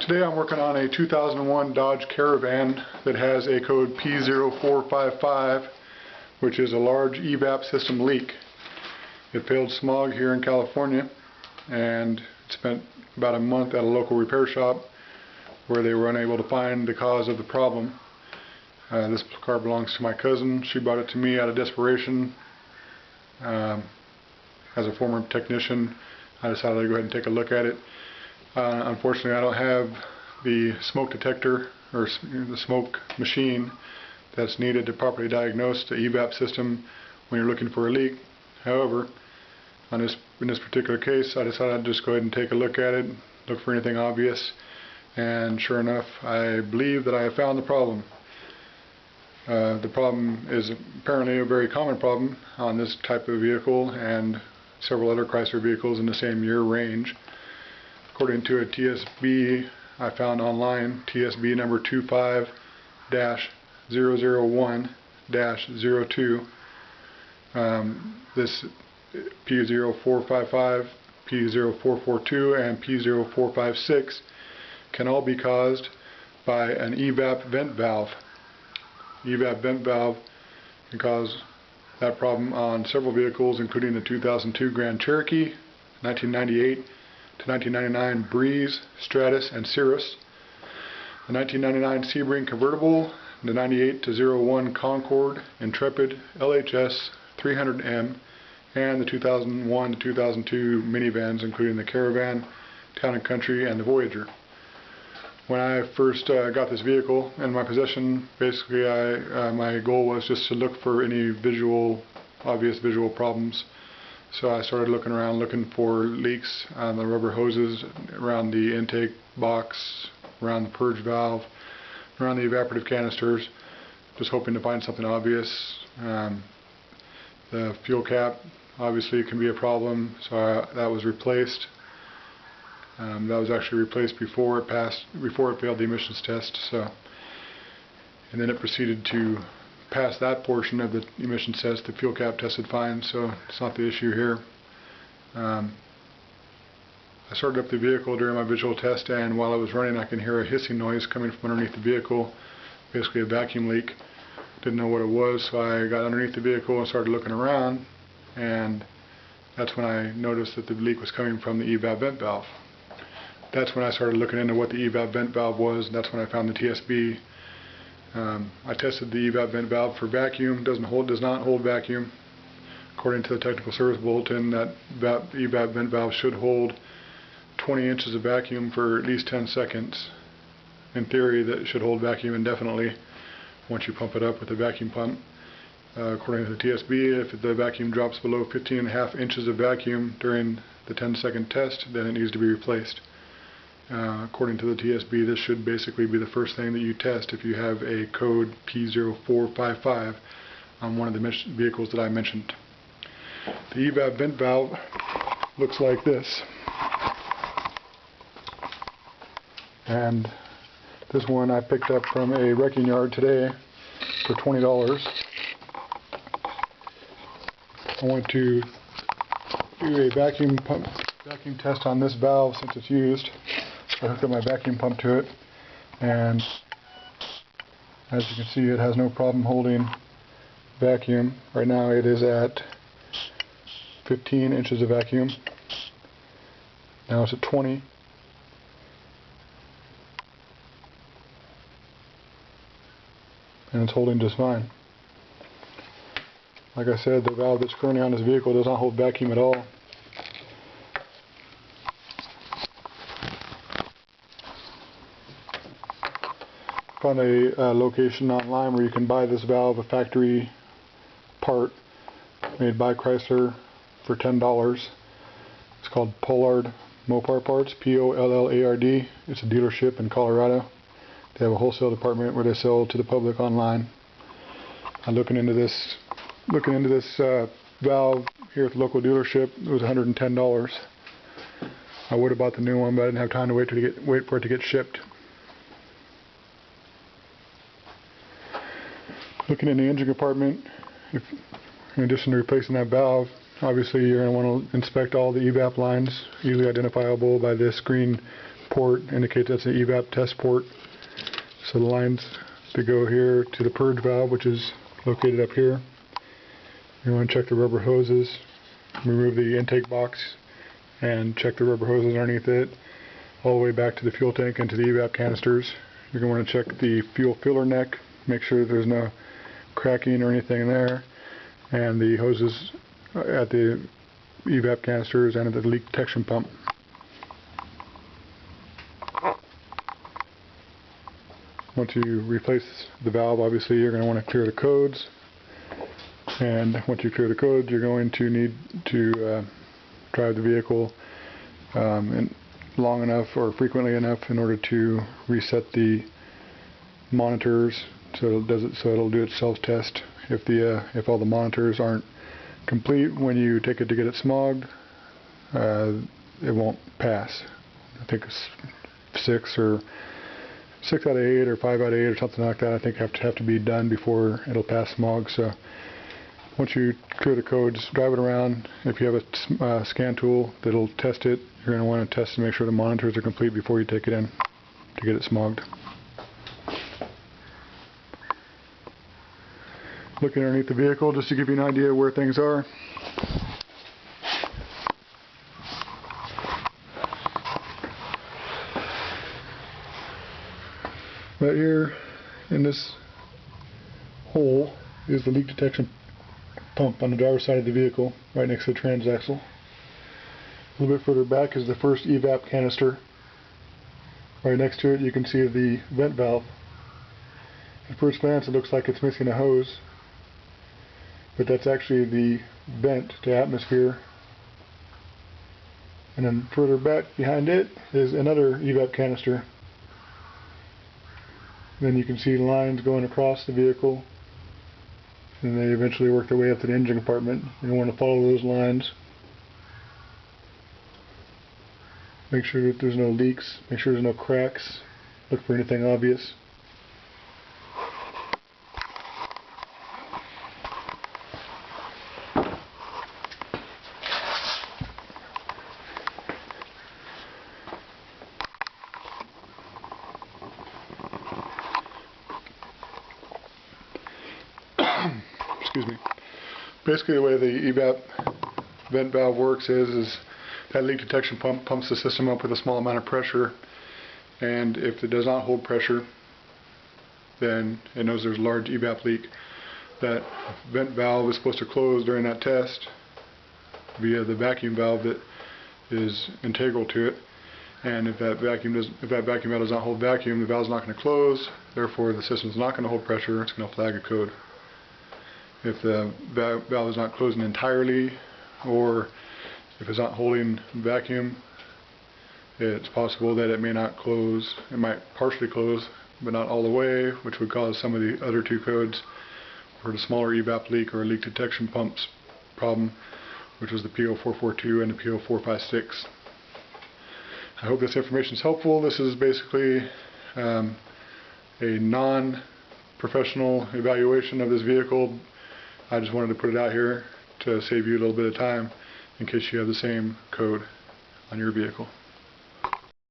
Today I'm working on a 2001 Dodge Caravan that has a code P0455, which is a large Evap system leak. It failed smog here in California, and it spent about a month at a local repair shop where they were unable to find the cause of the problem. This car belongs to my cousin. She brought it to me out of desperation. As a former technician, I decided to go ahead and take a look at it. Unfortunately, I don't have the smoke detector or the smoke machine that's needed to properly diagnose the Evap system when you're looking for a leak. However, in this particular case, I decided I'd just go ahead and take a look at it, look for anything obvious, and sure enough, I believe that I have found the problem. The problem is apparently a very common problem on this type of vehicle and several other Chrysler vehicles in the same year range. According to a TSB I found online, TSB number 25-001-02, this P0455, P0442, and P0456 can all be caused by an Evap vent valve. Evap vent valve can cause that problem on several vehicles, including the 2002 Grand Cherokee, 1998 to 1999 Breeze, Stratus, and Cirrus, the 1999 Sebring Convertible, the 98 to 01 Concorde, Intrepid, LHS 300M, and the 2001 to 2002 minivans, including the Caravan, Town & Country, and the Voyager. When I first got this vehicle in my possession, basically my goal was just to look for any obvious visual problems. So I started looking around, looking for leaks on the rubber hoses, around the intake box, around the purge valve, around the evaporative canisters, just hoping to find something obvious. The fuel cap obviously can be a problem, so that was replaced. That was actually replaced before it failed the emissions test. And then it proceeded to pass that portion of the emissions test. The fuel cap tested fine, so it's not the issue here. I started up the vehicle during my visual test, and while I was running, I can hear a hissing noise coming from underneath the vehicle, basically a vacuum leak. Didn't know what it was, so I got underneath the vehicle and started looking around, and that's when I noticed that the leak was coming from the Evap vent valve. That's when I started looking into what the Evap vent valve was, and that's when I found the TSB. I tested the Evap vent valve for vacuum. Does not hold vacuum. According to the technical service bulletin, that Evap vent valve should hold 20 inches of vacuum for at least 10 seconds. In theory, that should hold vacuum indefinitely once you pump it up with a vacuum pump. According to the TSB, if the vacuum drops below 15.5 inches of vacuum during the 10-second test, then it needs to be replaced. According to the TSB, this should basically be the first thing that you test if you have a code P0455 on one of the vehicles that I mentioned. The Evap vent valve looks like this. And this one I picked up from a wrecking yard today for $20. I want to do a vacuum test on this valve since it's used. I hooked up my vacuum pump to it, and as you can see, it has no problem holding vacuum. Right now it is at 15 inches of vacuum. Now it's at 20. And it's holding just fine. Like I said, the valve that's currently on this vehicle does not hold vacuum at all. Found a location online where you can buy this valve, a factory part made by Chrysler for $10. It's called Pollard Mopar Parts, P-O-L-L-A-R-D. It's a dealership in Colorado. They have a wholesale department where they sell to the public online. I'm looking into this valve here at the local dealership. It was $110. I would have bought the new one, but I didn't have time to wait for it to get shipped. Looking in the engine compartment, in addition to replacing that valve, obviously you're going to want to inspect all the Evap lines, easily identifiable by this green port indicates that's an evap test port. So the lines that go here to the purge valve, which is located up here. You want to check the rubber hoses, remove the intake box, and check the rubber hoses underneath it, all the way back to the fuel tank and to the evap canisters. You're going to want to check the fuel filler neck, make sure there's no cracking or anything there, and the hoses at the evap canisters and at the leak detection pump. Once you replace the valve, obviously you're going to want to clear the codes, and once you clear the codes, you're going to need to drive the vehicle long enough or frequently enough in order to reset the monitors so it'll do its self-test. If all the monitors aren't complete when you take it to get it smogged, it won't pass. I think it's 6 out of 8 or 5 out of 8 or something like that. I think have to be done before it'll pass smog. So once you clear the codes, drive it around. If you have a scan tool that'll test it, you're going to want to test to make sure the monitors are complete before you take it in to get it smogged. Looking underneath the vehicle just to give you an idea where things are. Right here in this hole is the leak detection pump on the driver's side of the vehicle, right next to the transaxle. A little bit further back is the first evap canister. Right next to it you can see the vent valve. At first glance it looks like it's missing a hose, but that's actually the vent to atmosphere. And then further back behind it is another evap canister. Then you can see lines going across the vehicle, and they eventually work their way up to the engine compartment. You want to follow those lines. Make sure that there's no leaks, make sure there's no cracks, look for anything obvious. Excuse me. Basically the way the evap vent valve works is that leak detection pump pumps the system up with a small amount of pressure, and if it does not hold pressure, then it knows there's a large evap leak. That vent valve is supposed to close during that test via the vacuum valve that is integral to it, and if that vacuum valve does not hold vacuum, the valve is not going to close, therefore the system is not going to hold pressure, it's going to flag a code. If the valve is not closing entirely, or if it's not holding vacuum, it's possible that it may not close. It might partially close, but not all the way, which would cause some of the other two codes for the smaller evap leak or leak detection pumps problem, which was the P0442 and the P0456. I hope this information is helpful. This is basically a non-professional evaluation of this vehicle. I just wanted to put it out here to save you a little bit of time in case you have the same code on your vehicle.